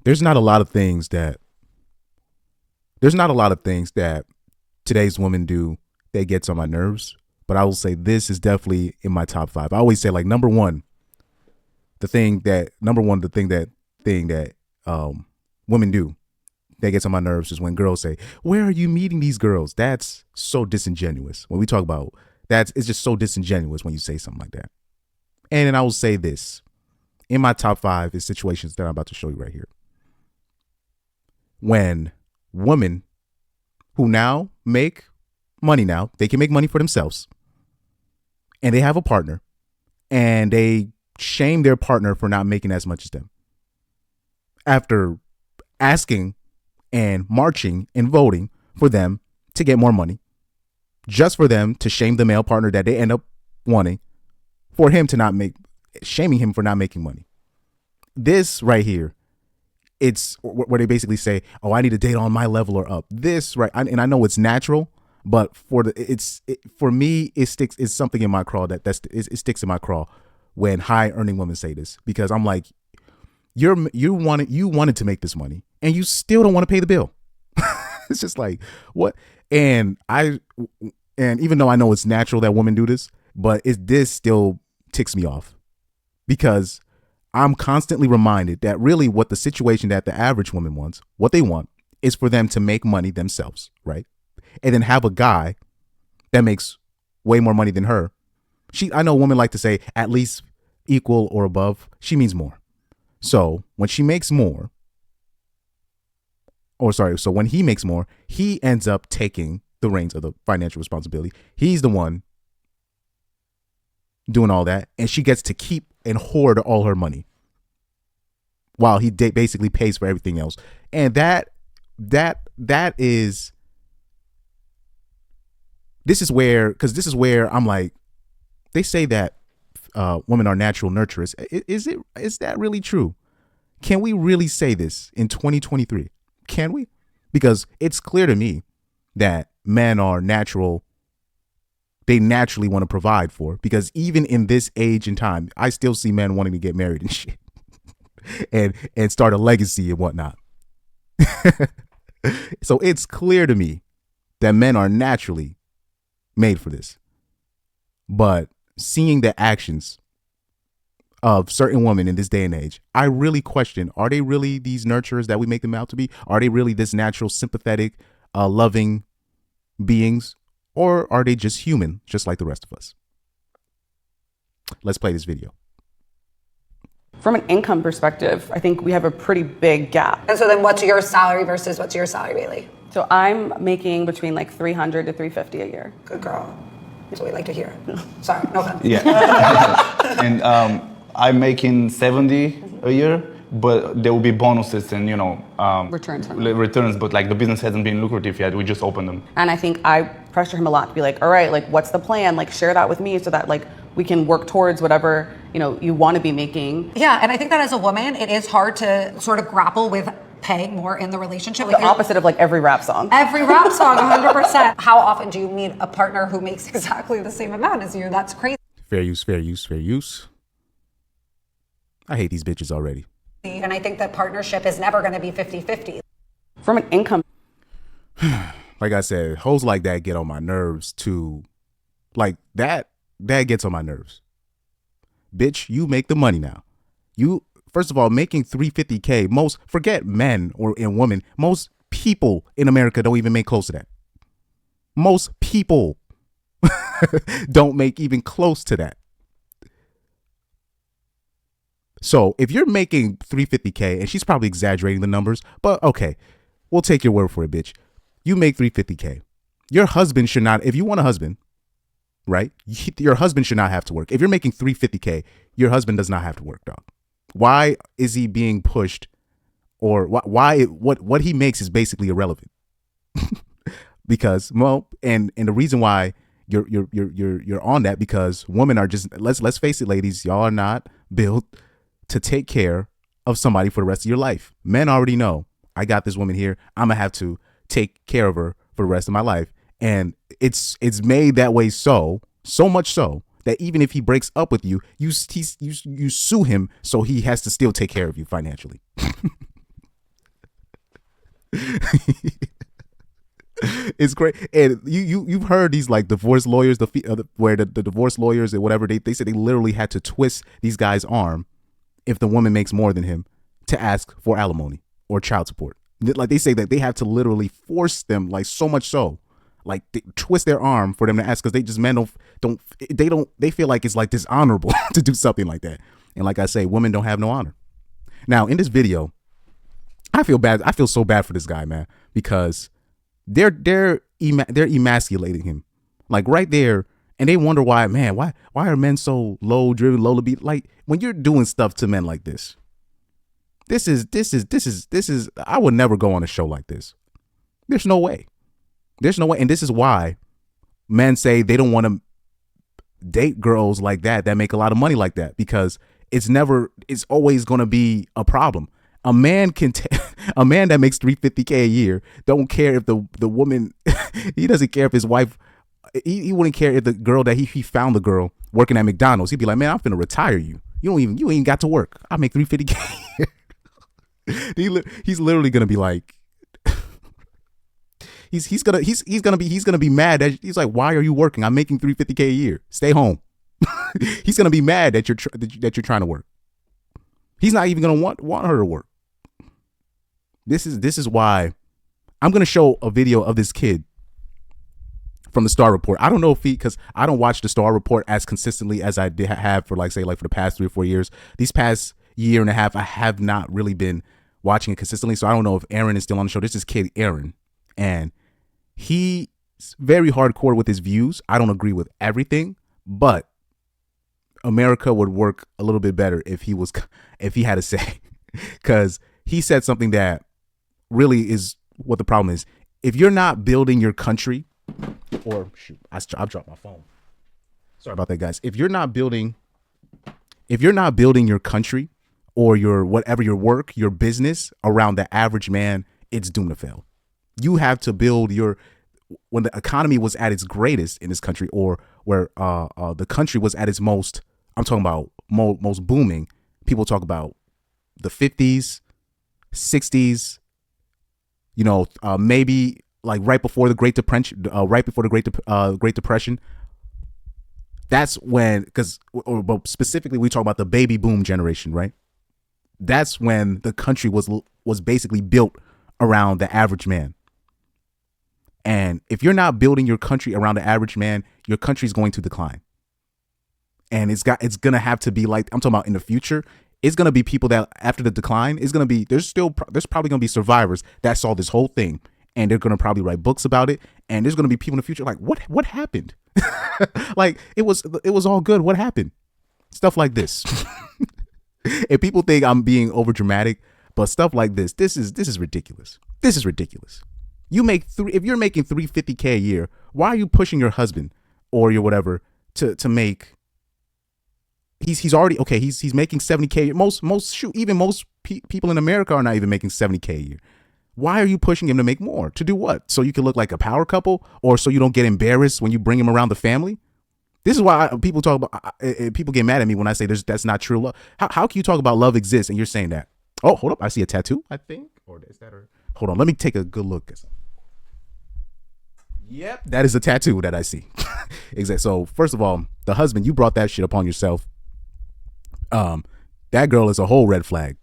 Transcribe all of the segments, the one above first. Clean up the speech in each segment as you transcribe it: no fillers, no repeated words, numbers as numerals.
there's not a lot of things that today's women do that gets on my nerves, but I will say this is definitely in my top 5. I always say, like, number one, the thing that women do that gets on my nerves is when girls say, "Where are you meeting these girls?" That's so disingenuous. When we talk about that, it's just so disingenuous when you say something like that. And then I will say this. In my top 5 is situations that I'm about to show you right here. When women who now make money now, they can make money for themselves, and they have a partner, and they shame their partner for not making as much as them. After asking and marching and voting for them to get more money, just for them to shame the male partner that they end up wanting for him to not make, shaming him for not making money. This right here, it's where they basically say, "Oh, I need to date on my level or up." This right, and I know it's natural, but for me, it sticks. It's something in my craw it sticks in my craw when high earning women say this, because I'm like, you wanted to make this money and you still don't want to pay the bill. It's just like, what? And even though I know it's natural that women do this, but this still ticks me off, because I'm constantly reminded that really what the situation that the average woman wants, what they want is for them to make money themselves, right? And then have a guy that makes way more money than her. I know women like to say at least equal or above. She means more. So when she makes more, so when he makes more, he ends up taking the reins of the financial responsibility. He's the one doing all that, and she gets to keep and hoard all her money while he basically pays for everything else. And this is where I'm like, they say that women are natural nurturers. Is that really true? Can we really say this in 2023? Can we? Because it's clear to me that men are natural. They naturally want to provide for, because even in this age and time, I still see men wanting to get married and shit and start a legacy and whatnot. So it's clear to me that men are naturally made for this. But seeing the actions of certain women in this day and age, I really question, are they really these nurturers that we make them out to be? Are they really this natural, sympathetic, loving beings? Or are they just human, just like the rest of us? Let's play this video. From an income perspective, I think we have a pretty big gap. And so then what's your salary versus what's your salary, Bailey? So I'm making between like $300 to $350 a year. Good girl. That's what we like to hear. Sorry, no offense. Yeah. And I'm making 70 a year, but there will be bonuses and, returns, but like the business hasn't been lucrative yet. We just opened them. And I think I pressure him a lot to be like, all right, like, what's the plan? Like, share that with me so that like we can work towards whatever, you want to be making. Yeah, and I think that as a woman, it is hard to sort of grapple with paying more in the relationship. The opposite of like every rap song. Every rap song, 100%. How often do you meet a partner who makes exactly the same amount as you? That's crazy. Fair use, fair use, fair use. I hate these bitches already. And I think that partnership is never going to be 50-50. From an income. Like I said, hoes like that get on my nerves too. Like that gets on my nerves. Bitch, you make the money now. You, first of all, making $350K, forget men and women, most people in America don't even make close to that. Most people don't make even close to that. So if you're making $350K, and she's probably exaggerating the numbers, but okay, we'll take your word for it, bitch. You make $350K. Your husband should not, if you want a husband, right? Your husband should not have to work. If you're making $350K, your husband does not have to work, dog. Why is he being pushed? Or what he makes is basically irrelevant. Because, well, and the reason why you're on that, because women are just, let's face it, ladies, y'all are not built to take care of somebody for the rest of your life. Men already know, I got this woman here, I'm gonna have to take care of her for the rest of my life. And it's made that way so much so that even if he breaks up with you, you sue him, so he has to still take care of you financially. It's great. And you've heard these like divorce lawyers, where the divorce lawyers and whatever, they said they literally had to twist these guys' arm if the woman makes more than him to ask for alimony or child support. Like they say that they have to literally force them, like so much so, like they twist their arm for them to ask, because they just men they feel like it's like dishonorable to do something like that. And like I say, women don't have no honor. Now in this video, I feel bad. I feel so bad for this guy, man, because they're emasculating him, like right there, and they wonder why, man, why are men so low driven, low libido? Like when you're doing stuff to men like this is I would never go on a show like this. There's no way, and this is why men say they don't want to date girls like that make a lot of money like that, because it's always going to be a problem. A man a man that makes $350K a year don't care if the woman he doesn't care if his wife, he wouldn't care if the girl that he found the girl working at McDonald's. He'd be like, man, I'm finna retire you. You ain't got to work. I make $350K. He's literally gonna be like, he's gonna be mad that he's like, why are you working? I'm making $350K a year. Stay home. He's gonna be mad that you're trying to work. He's not even gonna want her to work. This is why I'm gonna show a video of this kid from the Star Report. I don't know if because I don't watch the Star Report as consistently as I have for for the past 3 or 4 years. These past year and a half, I have not really been watching it consistently. So I don't know if Aaron is still on the show. This is kid Aaron, and he's very hardcore with his views. I don't agree with everything, but America would work a little bit better if he had a say, because he said something that really is what the problem is. If you're not building your country, or shoot, I've dropped my phone. Sorry about that, guys. If you're not building your country or your work, your business around the average man, it's doomed to fail. You have to build when the economy was at its greatest in this country, or where the country was at its most, I'm talking about most booming. People talk about the 50s, 60s, maybe like right before the Great Depression, Great Depression. That's when, but specifically we talk about the baby boom generation, right? That's when the country was basically built around the average man. And if you're not building your country around the average man, your country's going to decline. And it's gonna have to be like, I'm talking about in the future, it's gonna be people that after the decline, there's probably gonna be survivors that saw this whole thing, and they're gonna probably write books about it. And there's gonna be people in the future like, what happened? Like it was all good. What happened? Stuff like this. And people think I'm being over dramatic, but stuff like this is ridiculous. This is ridiculous. If you're making $350K a year, why are you pushing your husband or your whatever to make? He's already okay. He's making $70K. Most people in America are not even making $70K a year. Why are you pushing him to make more? To do what? So you can look like a power couple, or so you don't get embarrassed when you bring him around the family? This is why people talk about. People get mad at me when I say that's not true love. How can you talk about love exists and you're saying that? Oh, hold up! I see a tattoo. I think, or is that her? Hold on, let me take a good look. Yep, that is a tattoo that I see. Exactly. So first of all, the husband, you brought that shit upon yourself. That girl is a whole red flag,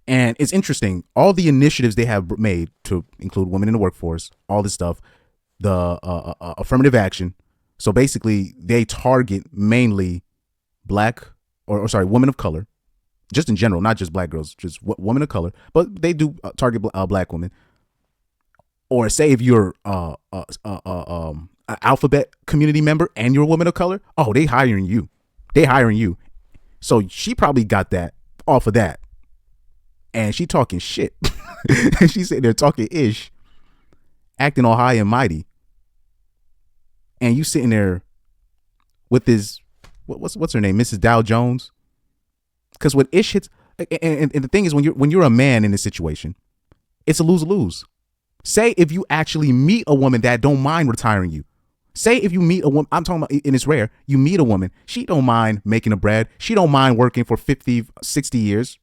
and it's interesting, all the initiatives they have made to include women in the workforce, all this stuff, the affirmative action. So basically they target mainly black or women of color, just in general, not just black girls, just women of color, but they do target black women. Or say if you're an alphabet community member and you're a woman of color, oh, they hiring you. So she probably got that off of that. And she talking shit. She's sitting there talking ish, acting all high and mighty. And you sitting there with this, what's her name? Mrs. Dow Jones. Because when ish hits, and the thing is, when you're a man in this situation, it's a lose-lose. Say if you actually meet a woman that don't mind retiring you. Say if you meet a woman, I'm talking about, and it's rare, you meet a woman, she don't mind making a bread. She don't mind working for 50, 60 years.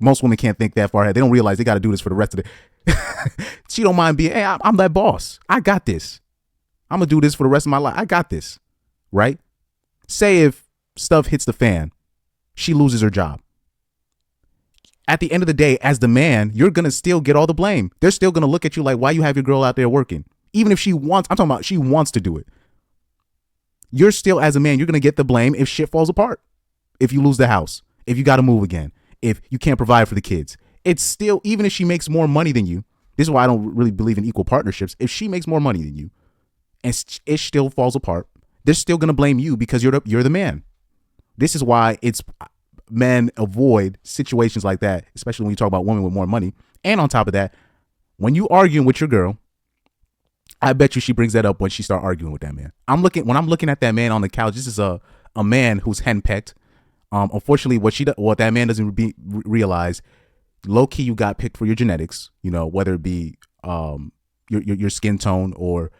Most women can't think that far ahead. They don't realize they got to do this for the rest of the. She don't mind being. Hey, I'm that boss. I got this. I'm gonna do this for the rest of my life. I got this, right? Say if stuff hits the fan, she loses her job. At the end of the day, as the man, you're gonna still get all the blame. They're still gonna look at you like, why you have your girl out there working? Even if she wants, I'm talking about she wants to do it. You're still, as a man, you're gonna get the blame if shit falls apart. If you lose the house, if you gotta move again, if you can't provide for the kids. It's still, even if she makes more money than you, this is why I don't really believe in equal partnerships. If she makes more money than you and it still falls apart, they're still gonna blame you because you're the man. This is why men avoid situations like that, especially when you talk about women with more money. And on top of that, when you arguing with your girl, I bet you she brings that up when she start arguing with that man. When I'm looking at that man on the couch, this is a man who's henpecked. Unfortunately, what that man doesn't realize, low key, you got picked for your genetics. You know, whether it be your skin tone, or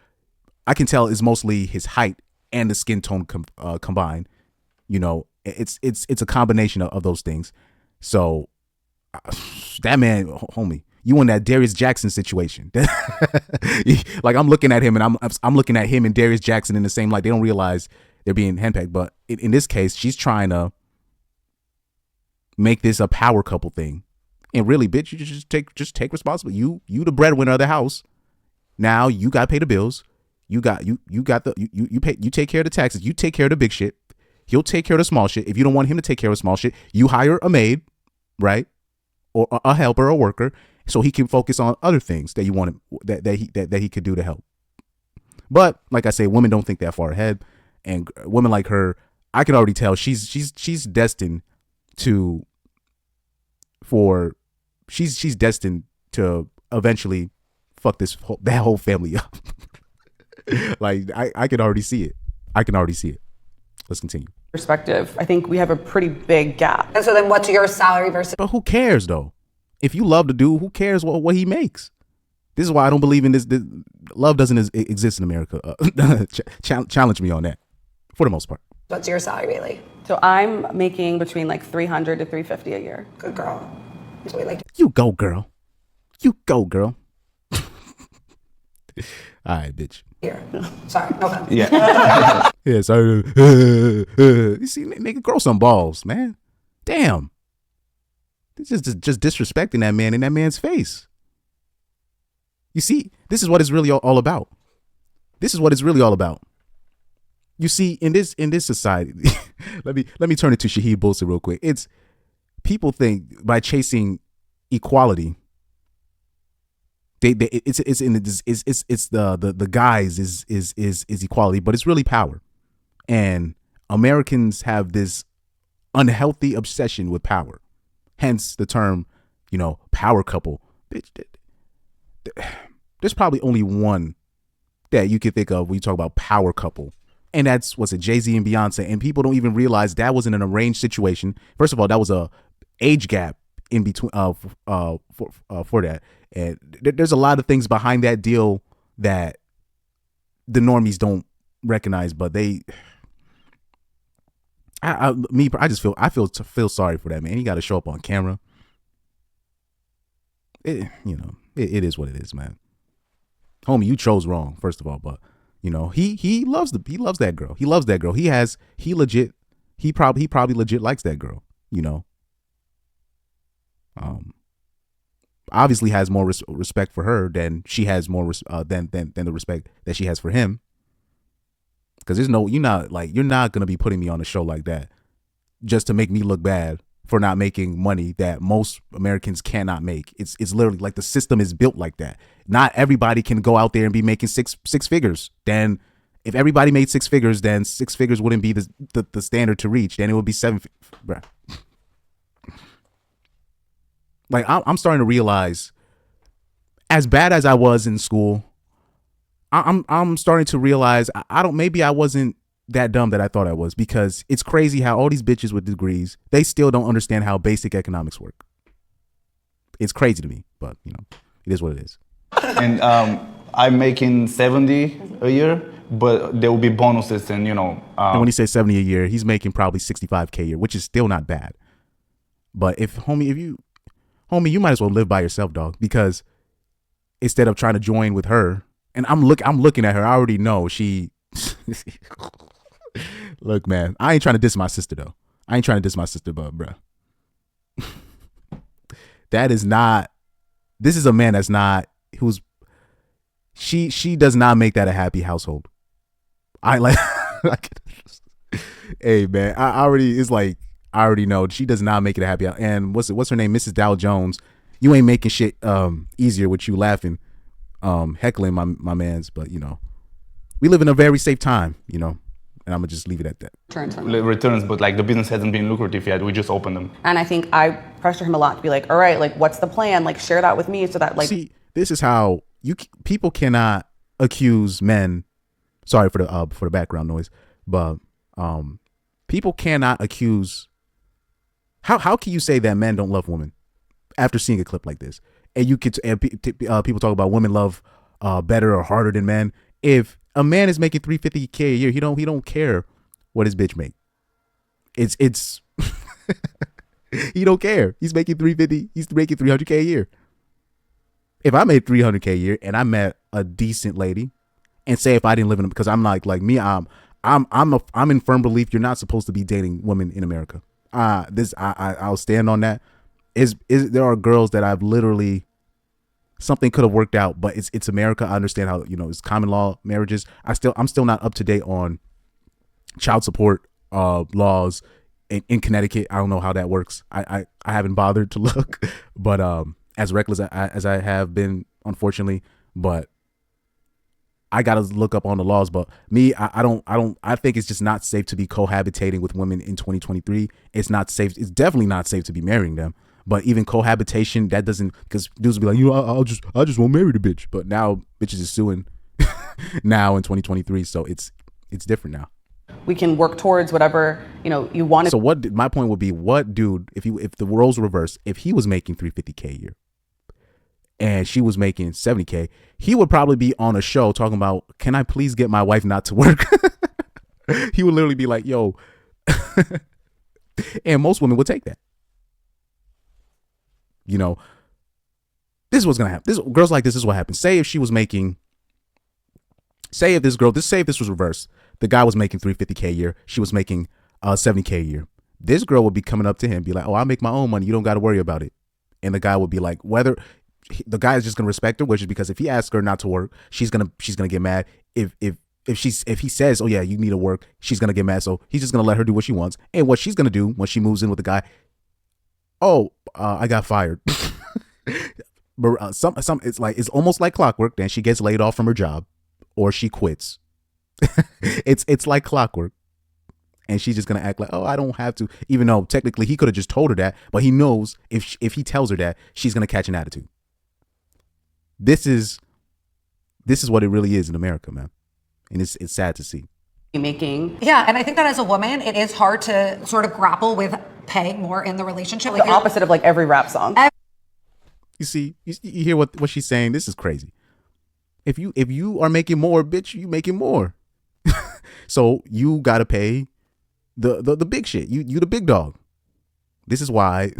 I can tell it's mostly his height and the skin tone combined. You know, it's a combination of those things. So that man, homie, you in that Darius Jackson situation. Like, I'm looking at him and I'm looking at him and Darius Jackson in the same light. They don't realize they're being henpecked. But in this case, she's trying to make this a power couple thing. And really, bitch, you just take responsibility. You the breadwinner of the house. Now you got to pay the bills. You take care of the taxes. You take care of the big shit. He'll take care of the small shit. If you don't want him to take care of the small shit, you hire a maid, right? Or a helper, or a worker, so he can focus on other things that you want him, that he could do to help. But like I say, women don't think that far ahead, and women like her, I can already tell she's destined to eventually fuck that whole family up. Like, I can already see it. Let's continue. Perspective, I think we have a pretty big gap. And so then what's your salary versus? But who cares though? If you love the dude, who cares what he makes? This is why I don't believe in this. Love doesn't exist in America. Challenge me on that, for the most part. What's your salary, Bailey? So I'm making between like $300 to $350 a year. Good girl. That's what we like to. You go, girl. All right, bitch. Here. Sorry, no offense. Yeah. Yeah, sorry. You see, nigga, grow some balls, man. Damn. It's just disrespecting that man in that man's face. You see, this is what it's really all about. You see, in this society, let me turn it to Shaheed Bolsa real quick. It's people think by chasing equality, it's the guise is equality, but it's really power. And Americans have this unhealthy obsession with power. Hence the term, power couple. There's probably only one that you can think of when you talk about power couple. And that's, what's it, Jay-Z and Beyonce. And people don't even realize that wasn't an arranged situation. First of all, that was a age gap in between for that. And there's a lot of things behind that deal that the normies don't recognize, but I feel sorry for that man. He got to show up on camera. It is what it is, man. Homie, you chose wrong, first of all, but he loves that girl. He loves that girl. He probably legit likes that girl. Obviously has more respect for her than she has than the respect that she has for him. Because you're not gonna be putting me on a show like that just to make me look bad for not making money that most Americans cannot make. It's literally like the system is built like that. Not everybody can go out there and be making six figures. Then if everybody made six figures, then six figures wouldn't be the standard to reach. Then it would be seven. Bruh. Like, I'm starting to realize, as bad as I was in school, I'm starting to realize maybe I wasn't that dumb that I thought I was, because it's crazy how all these bitches with degrees, they still don't understand how basic economics work. It's crazy to me, but it is what it is. And I'm making 70 a year, but there will be bonuses and and when he says 70 a year, he's making probably 65K a year, which is still not bad. But if homie, you might as well live by yourself, dog. Because instead of trying to join with her, and I'm looking at her, I already know she. Look, man, I ain't trying to diss my sister though. I ain't trying to diss my sister, but bruh, that is not. This is a man that's not who's. She does not make that a happy household. I like. Hey man, I already know she does not make it a happy. And what's her name, Mrs. Dow Jones? You ain't making shit easier with you laughing, heckling my man's. But we live in a very safe time, and I'm gonna just leave it at that. Returns, but like the business hasn't been lucrative yet. We just opened them. And I think I pressure him a lot to be like, all right, like what's the plan? Like share that with me so that like. See, this is how people cannot accuse men. Sorry for the background noise, but people cannot accuse. How can you say that men don't love women after seeing a clip like this? And people talk about women love better or harder than men. If a man is making $350K a year, he don't care what his bitch make. It's he don't care. He's making $350. He's making $300K a year. If I made $300K a year and I met a decent lady, and say if I didn't live in, because I'm like me, I'm in firm belief you're not supposed to be dating women in America. I'll stand on that. There are girls that I've literally, something could have worked out, but it's America. I understand how it's common law marriages. I'm still not up to date on child support laws in Connecticut. I don't know how that works. I haven't bothered to look, but as reckless as I have been, unfortunately, but I gotta look up on the laws. But me, I think it's just not safe to be cohabitating with women in 2023. It's not safe. It's definitely not safe to be marrying them. But even cohabitation, that doesn't, because dudes will be like, I just won't marry the bitch. But now bitches is suing now in 2023. So it's different now. We can work towards whatever, you want to. So my point would be, what dude, if the roles were reversed, if he was making $350K a year and she was making $70K, he would probably be on a show talking about, can I please get my wife not to work? He would literally be like, yo. And most women would take that. This is what's going to happen. Girls like this is what happens. Say if this was reversed. The guy was making $350K a year. She was making $70K a year. This girl would be coming up to him and be like, oh, I'll make my own money. You don't got to worry about it. And the guy would be like, whether the guy is just going to respect her, which is because if he asks her not to work, she's going to get mad. If he says, oh yeah, you need to work, she's going to get mad. So he's just going to let her do what she wants. And what she's going to do when she moves in with the guy, I got fired. But it's almost like clockwork. Then she gets laid off from her job or she quits. It's like clockwork. And she's just going to act like, oh, I don't have to, even though technically he could have just told her that, but he knows if he tells her that, she's going to catch an attitude. This is what it really is in America, man. And it's sad to see. Making. Yeah, and I think that as a woman, it is hard to sort of grapple with paying more in the relationship. The opposite of like every rap song. You see, you hear what she's saying? This is crazy. If you are making more, bitch, you making more. So you got to pay the big shit. You the big dog. This is why.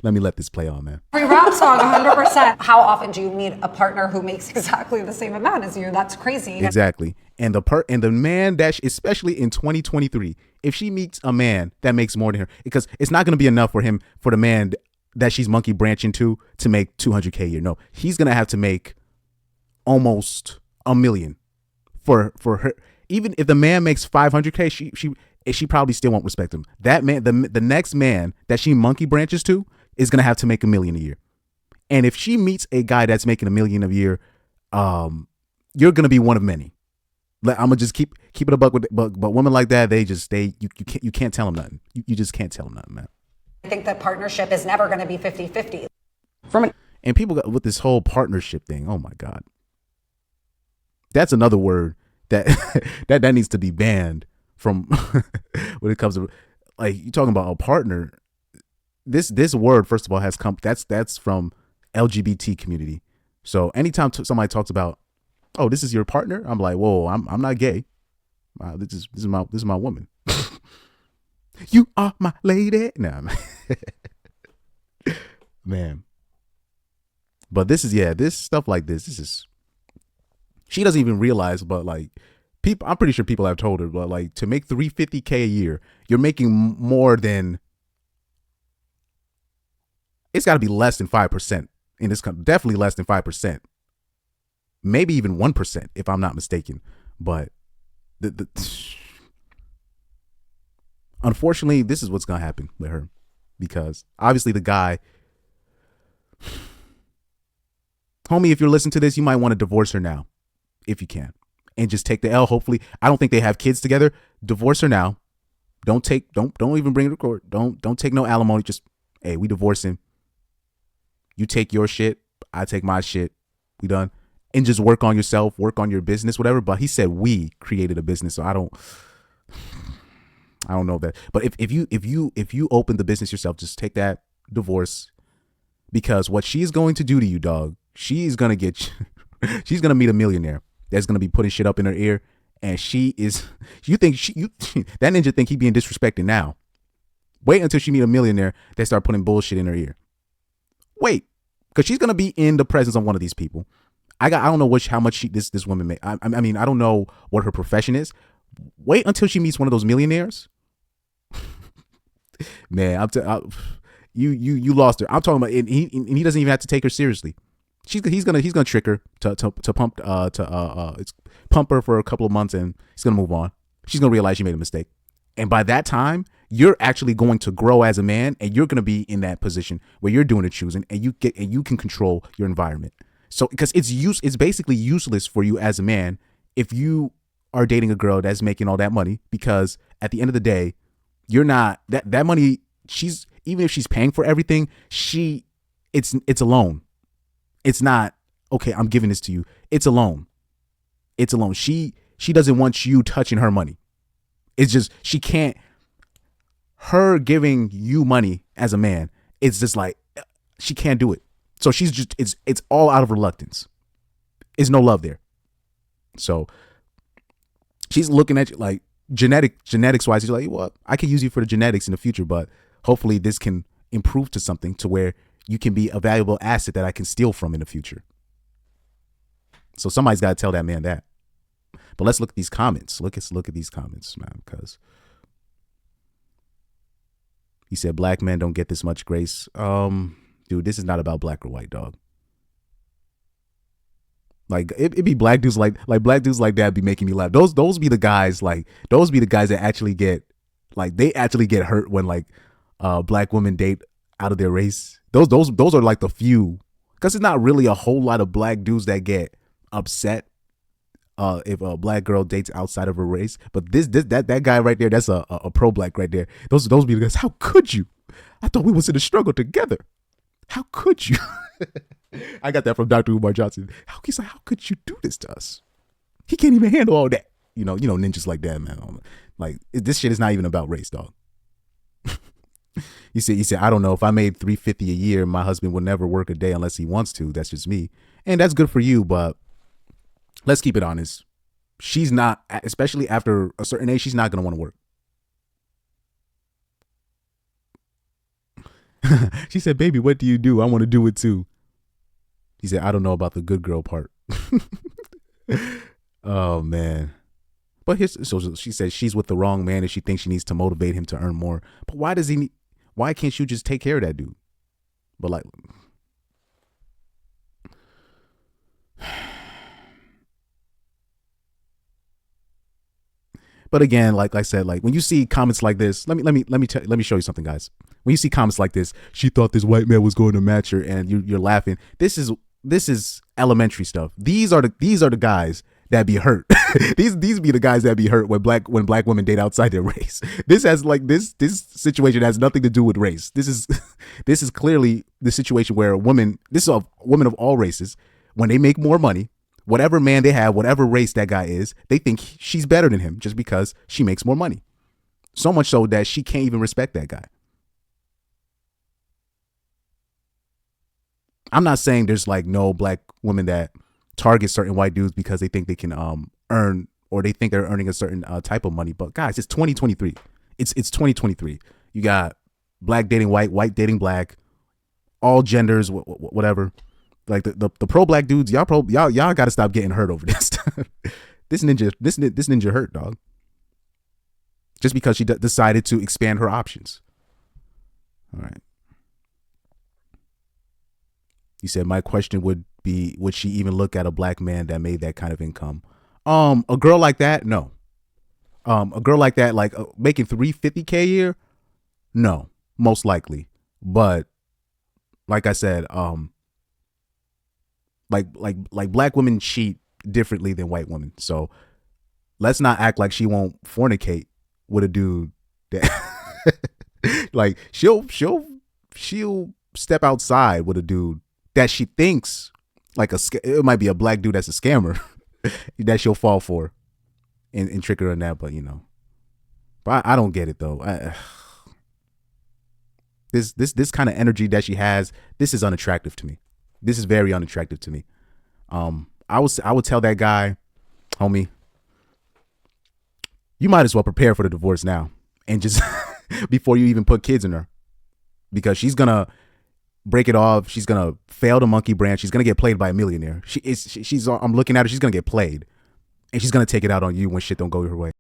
let this play on, man. Every rap song, 100%. How often do you meet a partner who makes exactly the same amount as you? That's crazy. Exactly. And the man that, especially in 2023, if she meets a man that makes more than her, because it's not going to be enough for the man that she's monkey branching to make $200K a year. No, he's going to have to make almost $1 million for her. Even if the man makes $500K, she probably still won't respect him. That man, the next man that she monkey branches to, is going to have to make $1 million a year. And if she meets a guy that's making $1 million a year, you're going to be one of many. I'm gonna just keep it a buck with, but women like that, you can't tell them nothing. You just can't tell them nothing, man. I think that partnership is never going to be 50-50. And people got with this whole partnership thing. Oh my God, that's another word that needs to be banned from when it comes to, like, you talking about a partner. This word, first of all, has come. That's from LGBT community. So anytime somebody talks about, oh, this is your partner, I'm like, whoa, I'm not gay. This is my woman. You are my lady. Nah, Man. But this stuff like this is, she doesn't even realize, but like, people, I'm pretty sure people have told her, but like, to make $350K a year, you're making more than, it's got to be less than 5% in this country, definitely less than 5%, maybe even 1% if I'm not mistaken. But unfortunately, this is what's gonna happen with her, because obviously the guy, homie, if you're listening to this, you might want to divorce her now, if you can, and just take the L. Hopefully, I don't think they have kids together. Divorce her now. Don't even bring her to court. Don't take no alimony. Just, hey, we divorcing. You take your shit, I take my shit. We done. And just work on yourself, work on your business, whatever. But he said we created a business, so I don't know that. But if you open the business yourself, just take that divorce, because what she's going to do to you, dog, she's gonna meet a millionaire that's gonna be putting shit up in her ear, and that ninja think he being disrespected now. Wait until she meet a millionaire that start putting bullshit in her ear. Wait, because she's gonna be in the presence of one of these people. I don't know how much this woman make. I mean, I don't know what her profession is. Wait until she meets one of those millionaires. Man, you lost her. I'm talking about, and he doesn't even have to take her seriously. He's gonna trick her to pump her for a couple of months, and he's gonna move on. She's gonna realize she made a mistake, and by that time, you're actually going to grow as a man, and you're gonna be in that position where you're doing the choosing, and you can control your environment. So, because it's basically useless for you as a man if you are dating a girl that's making all that money, because at the end of the day, you're not that money. Even if she's paying for everything, it's a loan. It's not, okay, I'm giving this to you. It's a loan. It's a loan. She doesn't want you touching her money. It's just, she can't, her giving you money as a man, it's just like, she can't do it. So she's just, it's all out of reluctance. There's no love there. So she's looking at you like, genetics wise, she's like, well, I could use you for the genetics in the future, but hopefully this can improve to something to where you can be a valuable asset that I can steal from in the future. So somebody's got to tell that man that. But let's look at these comments. Look at these comments, man, because he said black men don't get this much grace. Dude, this is not about black or white, dog. Like it be black dudes like black dudes like that be making me laugh. Those be the guys that actually get, like, they actually get hurt when like black women date out of their race. Those are like the few, because it's not really a whole lot of black dudes that get upset if a black girl dates outside of her race. But that guy right there, that's a pro black right there. Those be the guys. How could you? I thought we was in a struggle together. How could you? I got that from Dr. Umar Johnson. He's like, how could you do this to us? He can't even handle all that. You know, ninjas like that, man. Like, this shit is not even about race, dog. He said, I don't know, if I made $350 a year, my husband would never work a day unless he wants to. That's just me. And that's good for you, but let's keep it honest. She's not, especially after a certain age, she's not going to want to work. She said, baby, what do you do? I want to do it too. He said, I don't know about the good girl part. Oh, man. But so she said she's with the wrong man and she thinks she needs to motivate him to earn more. But why can't you just take care of that dude? But like, but again, like I said, like when you see comments like this, let me show you something, guys. When you see comments like this, she thought this white man was going to match her, and you're laughing. This is elementary stuff. These are the guys that be hurt. these be the guys that be hurt when black women date outside their race. This situation has nothing to do with race. This is clearly the situation where this is a woman of all races, when they make more money, whatever man they have, whatever race that guy is, they think she's better than him just because she makes more money. So much so that she can't even respect that guy. I'm not saying there's like no black women that target certain white dudes because they think they can earn, or they think they're earning a certain type of money. But guys, it's 2023. It's 2023. You got black dating white, white dating black. all genders, whatever. Like the pro black dudes, y'all got to stop getting hurt over this stuff. This ninja hurt, dog. Just because she decided to expand her options. All right. You said my question would be, would she even look at a black man that made that kind of income? A girl like that, no. A girl like that, like making $350K a year, no, most likely. But like I said, like black women cheat differently than white women. So let's not act like she won't fornicate with a dude that like she'll step outside with a dude that she thinks like it might be a black dude that's a scammer that she'll fall for and trick her on that. But but I don't get it though. This kind of energy that she has, this is unattractive to me. This is very unattractive to me. I would tell that guy, homie, you might as well prepare for the divorce now, and just before you even put kids in her, because she's gonna break it off. She's gonna fail the monkey branch. She's gonna get played by a millionaire. I'm looking at her. She's gonna get played, and she's gonna take it out on you when shit don't go her way.